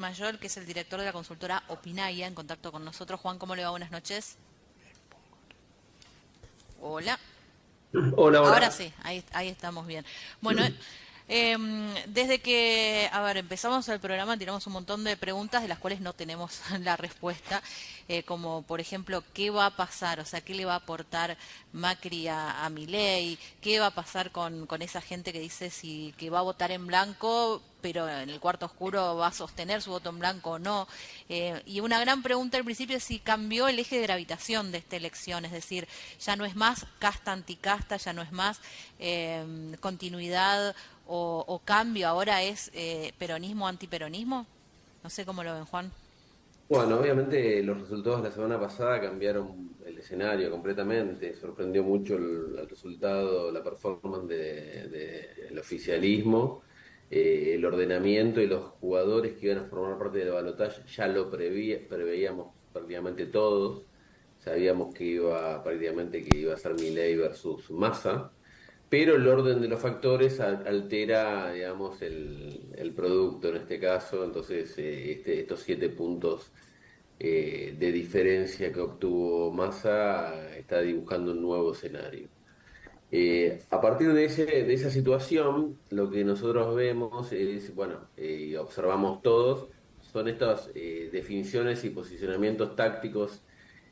Mayol, que es el director de la consultora Opinaya, en contacto con nosotros. Juan, ¿cómo le va? Buenas noches. Hola. Hola, Ahora hola. sí, ahí estamos bien. Bueno, desde que, a ver, empezamos el programa, tiramos un montón de preguntas de las cuales no tenemos la respuesta, como por ejemplo, ¿qué va a pasar? O sea, ¿qué le va a aportar Macri a Milei? ¿Qué va a pasar con esa gente que dice si que va a votar en blanco, pero en el cuarto oscuro va a sostener su voto en blanco o no? Y una gran pregunta al principio es si cambió el eje de gravitación de esta elección, es decir, ya no es más casta anticasta, ya no es más continuidad o cambio, ahora es peronismo antiperonismo. No sé cómo lo ven, Juan. Bueno, obviamente los resultados de la semana pasada cambiaron el escenario completamente. Sorprendió mucho el resultado, la performance del oficialismo, el ordenamiento y los jugadores que iban a formar parte del balotaje. Ya lo preveíamos prácticamente todos. Sabíamos que iba prácticamente que iba a ser Milei versus Massa. Pero el orden de los factores altera, digamos, el producto en este caso. Entonces, estos 7 puntos de diferencia que obtuvo Massa está dibujando un nuevo escenario. A partir de esa situación, lo que nosotros vemos es, bueno, y observamos todos, son estas definiciones y posicionamientos tácticos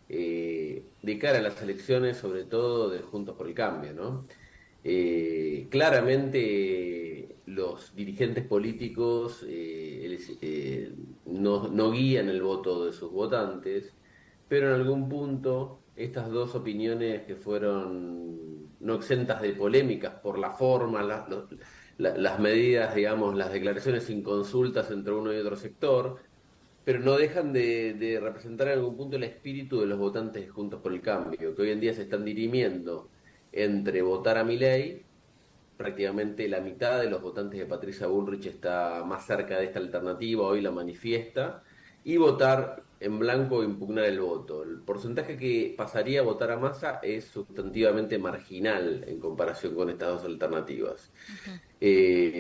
de cara a las elecciones, sobre todo de Juntos por el Cambio, ¿no? Claramente los dirigentes políticos no guían el voto de sus votantes, pero en algún punto estas dos opiniones que fueron no exentas de polémicas por la forma, las medidas, digamos, las declaraciones sin consultas entre uno y otro sector, pero no dejan de representar en algún punto el espíritu de los votantes de Juntos por el Cambio, que hoy en día se están dirimiendo entre votar a Milei. Prácticamente la mitad de los votantes de Patricia Bullrich está más cerca de esta alternativa, hoy la manifiesta, y votar en blanco o impugnar el voto. El porcentaje que pasaría a votar a Massa es sustantivamente marginal en comparación con estas dos alternativas.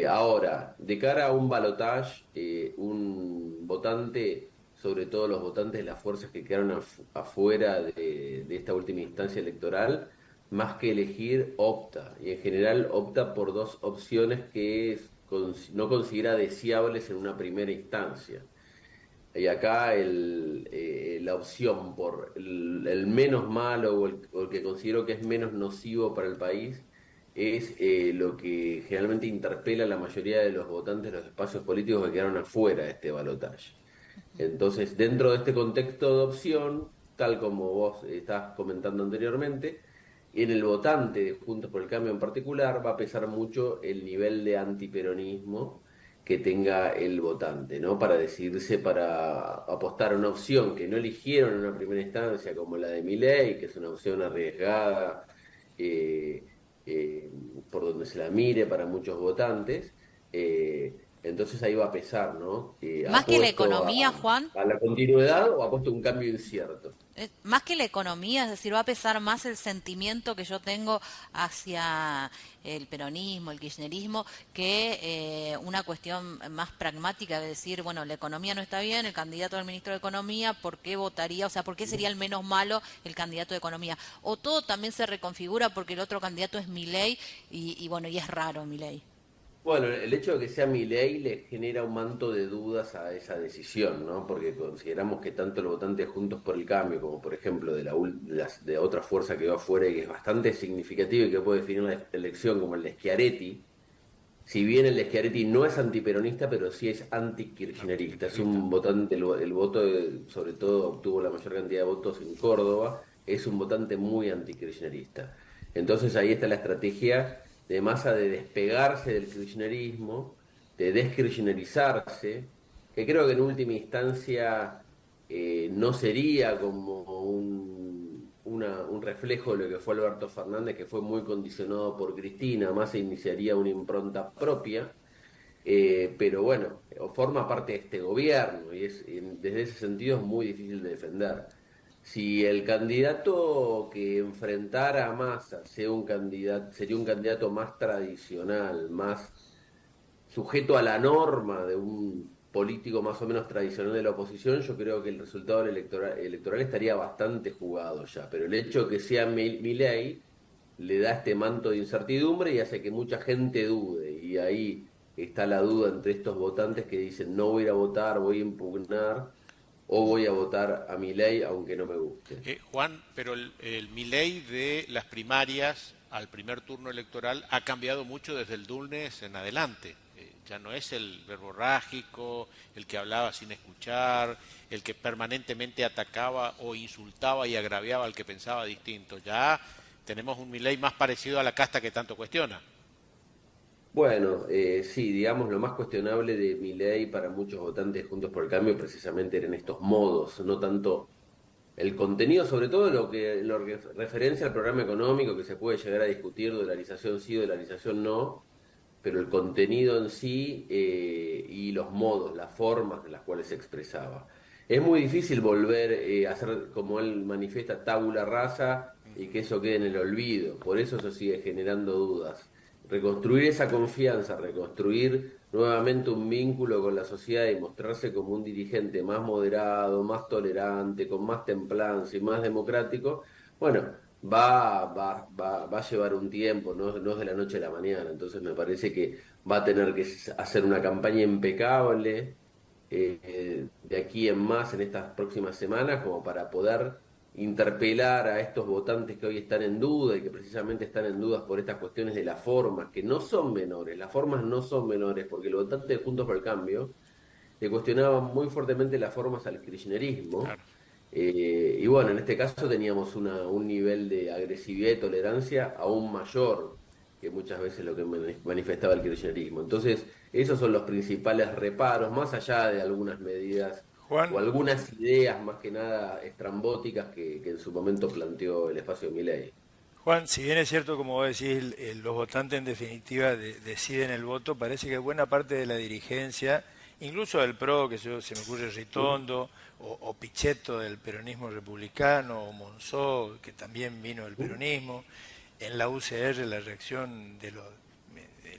Ahora, de cara a un balotage, un votante, sobre todo los votantes de las fuerzas que quedaron afuera de esta última instancia electoral, más que elegir, opta. Y en general opta por dos opciones que no considera deseables en una primera instancia. Y acá la opción por el menos malo o el que considero que es menos nocivo para el país es lo que generalmente interpela a la mayoría de los votantes de los espacios políticos que quedaron afuera de este balotaje. Entonces, dentro de este contexto de opción, tal como vos estabas comentando anteriormente, en el votante de Juntos por el Cambio en particular va a pesar mucho el nivel de antiperonismo que tenga el votante, ¿no? Para decidirse para apostar a una opción que no eligieron en una primera instancia, como la de Milei, que es una opción arriesgada eh, eh, por donde se la mire para muchos votantes. Entonces ahí va a pesar, ¿no? Más que la ¿Apuesto economía, Juan, a la continuidad o apuesto a un cambio incierto? más que la economía, es decir, va a pesar más el sentimiento que yo tengo hacia el peronismo, el kirchnerismo, que una cuestión más pragmática de decir, bueno, la economía no está bien, el candidato al ministro de Economía, ¿por qué votaría? O sea, ¿por qué sería el menos malo el candidato de Economía? O todo también se reconfigura porque el otro candidato es Milei y bueno, y es raro Milei. Bueno, el hecho de que sea Milei le genera un manto de dudas a esa decisión, ¿no? Porque consideramos que tanto el votante de Juntos por el Cambio, como por ejemplo de otra fuerza que va afuera y que es bastante significativa y que puede definir la elección, como el de Schiaretti, si bien el de Schiaretti no es antiperonista, pero sí es antikirchnerista. Es un votante, el voto, sobre todo, obtuvo la mayor cantidad de votos en Córdoba, es un votante muy antikirchnerista. Entonces ahí está la estrategia de Massa de despegarse del kirchnerismo, de deskirchnerizarse, que creo que en última instancia no sería como un reflejo de lo que fue Alberto Fernández, que fue muy condicionado por Cristina, más se iniciaría una impronta propia, pero bueno, forma parte de este gobierno y desde ese sentido es muy difícil de defender. Si el candidato que enfrentara a Massa sería un candidato más tradicional, más sujeto a la norma de un político más o menos tradicional de la oposición, yo creo que el resultado electoral estaría bastante jugado ya. Pero el hecho de que sea Milei le da este manto de incertidumbre y hace que mucha gente dude. Y ahí está la duda entre estos votantes que dicen no voy a ir a votar, voy a impugnar o voy a votar a Milei aunque no me guste. Juan, pero el Milei de las primarias al primer turno electoral ha cambiado mucho desde el lunes en adelante. Ya no es el verborrágico, el que hablaba sin escuchar, el que permanentemente atacaba o insultaba y agraviaba al que pensaba distinto. Ya tenemos un Milei más parecido a la casta que tanto cuestiona. Bueno, sí, digamos, lo más cuestionable de Milei para muchos votantes de Juntos por el Cambio precisamente eran estos modos, no tanto el contenido, sobre todo lo que referencia al programa económico, que se puede llegar a discutir, dolarización sí, dolarización no, pero el contenido en sí y los modos, las formas en las cuales se expresaba. Es muy difícil volver a hacer, como él manifiesta, tabula rasa y que eso quede en el olvido. Por eso sigue generando dudas. Reconstruir esa confianza, reconstruir nuevamente un vínculo con la sociedad y mostrarse como un dirigente más moderado, más tolerante, con más templanza y más democrático, bueno, va a llevar un tiempo, no es de la noche a la mañana. Entonces me parece que va a tener que hacer una campaña impecable de aquí en más en estas próximas semanas como para poder interpelar a estos votantes que hoy están en duda y que precisamente están en dudas por estas cuestiones de las formas, que no son menores, las formas no son menores, porque los votantes de Juntos por el Cambio le cuestionaban muy fuertemente las formas al kirchnerismo. Claro. Y bueno, en este caso teníamos un nivel de agresividad y tolerancia aún mayor que muchas veces lo que manifestaba el kirchnerismo. Entonces, esos son los principales reparos, más allá de algunas medidas o Juan, algunas ideas más que nada estrambóticas que en su momento planteó el espacio Milei. Juan, si bien es cierto, como vos decís, los votantes en definitiva deciden el voto, parece que buena parte de la dirigencia, incluso del PRO, se me ocurre ¿Mm? Ritondo, o Pichetto del peronismo republicano, o Monzó, que también vino del ¿Mm? peronismo, en la UCR la reacción de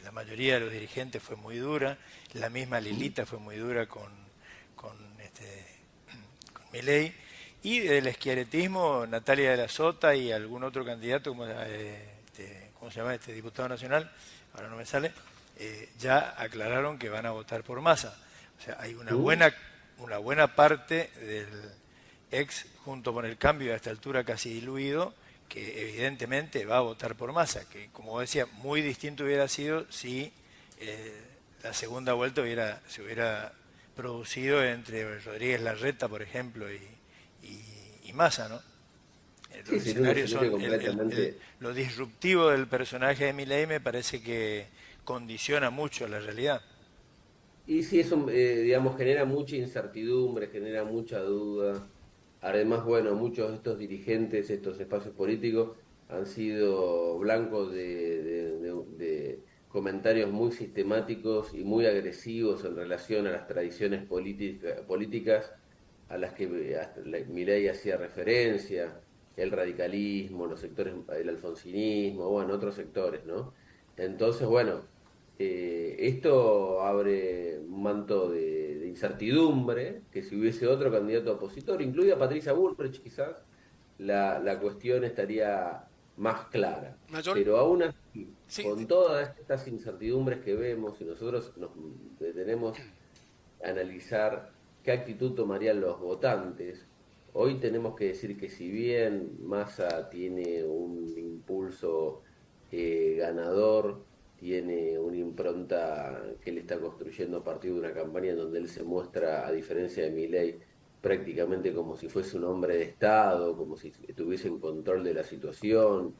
la mayoría de los dirigentes fue muy dura, la misma ¿Mm? Lilita fue muy dura con, este, con Milei. Y del esquiaretismo, Natalia de la Sota y algún otro candidato, ¿cómo se llama este diputado nacional? Ahora no me sale, ya aclararon que van a votar por Massa. O sea, hay ¿Mm? una buena parte del ex Junto con el Cambio a esta altura casi diluido, que evidentemente va a votar por Massa, que como decía, muy distinto hubiera sido si eh, la segunda vuelta se hubiera producido entre Rodríguez Larreta, por ejemplo, y Massa, ¿no? Sí, Los sería un escenarios escenario son completamente. lo disruptivo del personaje de Milei me parece que condiciona mucho la realidad. Y sí, eso, digamos, genera mucha incertidumbre, genera mucha duda. Además, bueno, muchos de estos dirigentes, estos espacios políticos, han sido blancos de comentarios muy sistemáticos y muy agresivos en relación a las tradiciones políticas a las que Milei hacía referencia, el radicalismo, los sectores, el alfonsinismo, bueno, otros sectores, ¿no? Entonces, bueno. Esto abre un manto de incertidumbre, que si hubiese otro candidato opositor, incluida Patricia Bullrich quizás, la cuestión estaría más clara. Mayor, Pero aún así, sí, con todas estas incertidumbres que vemos y nosotros nos detenemos a analizar qué actitud tomarían los votantes, hoy tenemos que decir que si bien Massa tiene un impulso ganador, tiene una impronta que él está construyendo a partir de una campaña en donde él se muestra, a diferencia de Milei, prácticamente como si fuese un hombre de Estado, como si tuviese en control de la situación.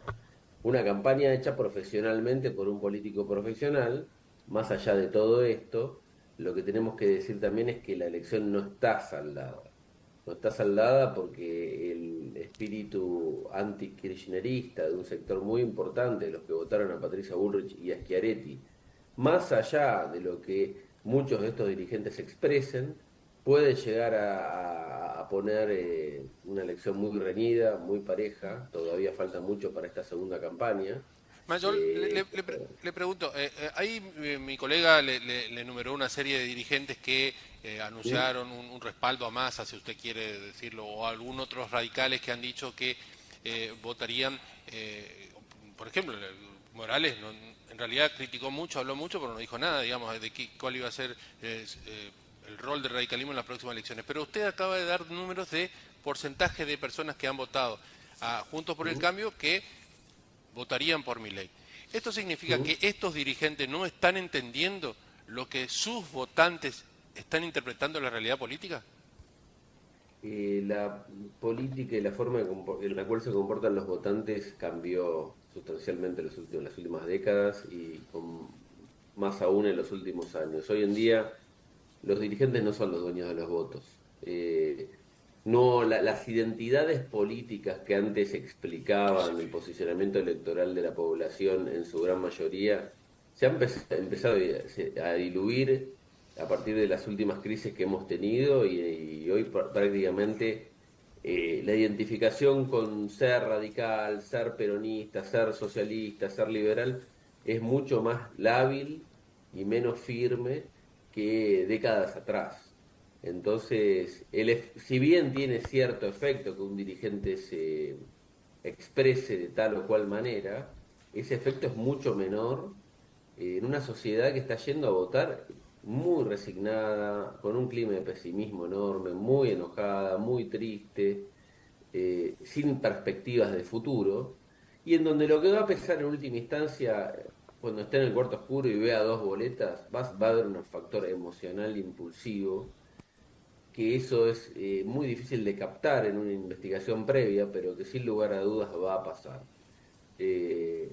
Una campaña hecha profesionalmente por un político profesional. Más allá de todo esto, lo que tenemos que decir también es que la elección no está saldada. No está saldada porque el espíritu anti-kirchnerista de un sector muy importante, de los que votaron a Patricia Bullrich y a Schiaretti, más allá de lo que muchos de estos dirigentes expresen, puede llegar a poner una elección muy reñida, muy pareja. Todavía falta mucho para esta segunda campaña. Mayor, le pregunto, ahí mi colega le enumeró una serie de dirigentes que anunciaron un respaldo a Massa, si usted quiere decirlo, o algunos otros radicales que han dicho que votarían, por ejemplo, Morales en realidad criticó mucho, habló mucho, pero no dijo nada, digamos, de cuál iba a ser el rol del radicalismo en las próximas elecciones. Pero usted acaba de dar números de porcentaje de personas que han votado a Juntos por el Cambio que votarían por Milei. ¿Esto significa que estos dirigentes no están entendiendo lo que sus votantes están interpretando la realidad política? La política y la forma en la cual se comportan los votantes cambió sustancialmente en las últimas décadas y más aún en los últimos años. Hoy en día los dirigentes no son los dueños de los votos. No, las identidades políticas que antes explicaban el posicionamiento electoral de la población en su gran mayoría se han empezado a diluir a partir de las últimas crisis que hemos tenido y hoy prácticamente la identificación con ser radical, ser peronista, ser socialista, ser liberal es mucho más lábil y menos firme que décadas atrás. Entonces, si bien tiene cierto efecto que un dirigente se exprese de tal o cual manera, ese efecto es mucho menor en una sociedad que está yendo a votar muy resignada, con un clima de pesimismo enorme, muy enojada, muy triste, sin perspectivas de futuro, y en donde lo que va a pesar en última instancia, cuando esté en el cuarto oscuro y vea dos boletas, va a haber un factor emocional impulsivo que eso es muy difícil de captar en una investigación previa, pero que sin lugar a dudas va a pasar. Eh,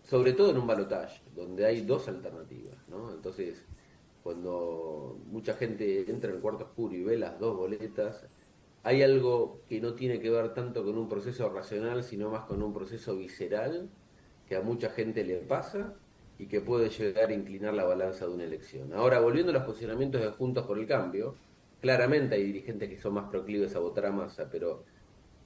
Sobre todo en un balotaje, donde hay dos alternativas, ¿no? Entonces, cuando mucha gente entra en el cuarto oscuro y ve las dos boletas, hay algo que no tiene que ver tanto con un proceso racional, sino más con un proceso visceral, que a mucha gente le pasa y que puede llegar a inclinar la balanza de una elección. Ahora, volviendo a los posicionamientos de Juntos por el Cambio, claramente hay dirigentes que son más proclives a votar a Massa, pero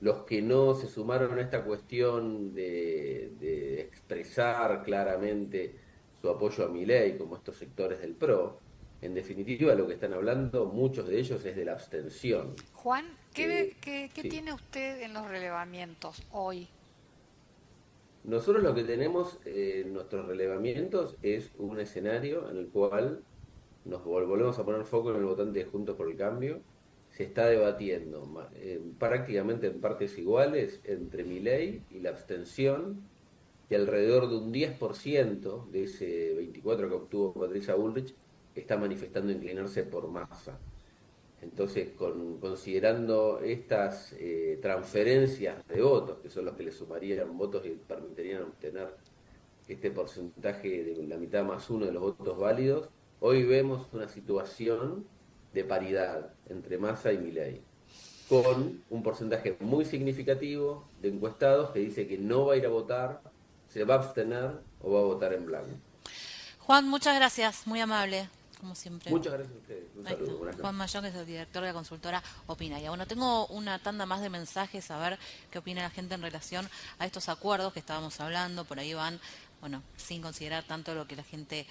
los que no se sumaron a esta cuestión de expresar claramente su apoyo a Milei, como estos sectores del PRO, en definitiva lo que están hablando, muchos de ellos, es de la abstención. Juan, ¿qué Sí. tiene usted en los relevamientos hoy? Nosotros lo que tenemos en nuestros relevamientos es un escenario en el cual nos volvemos a poner foco en el votante de Juntos por el Cambio. Se está debatiendo prácticamente en partes iguales entre Milei y la abstención, y alrededor de un 10% de ese 24 que obtuvo Patricia Bullrich está manifestando inclinarse por Massa. Entonces, considerando estas transferencias de votos, que son los que le sumarían votos y permitirían obtener este porcentaje de la mitad más uno de los votos válidos, hoy vemos una situación de paridad entre Massa y Milei, con un porcentaje muy significativo de encuestados que dice que no va a ir a votar, se va a abstener o va a votar en blanco. Juan, muchas gracias, muy amable, como siempre. Muchas gracias a ustedes. Un Ahí está. saludo. Buenas Juan noches. Mayón, que es el director de la consultora Opinaya. Bueno, tengo una tanda más de mensajes a ver qué opina la gente en relación a estos acuerdos que estábamos hablando. Por ahí van, bueno, sin considerar tanto lo que la gente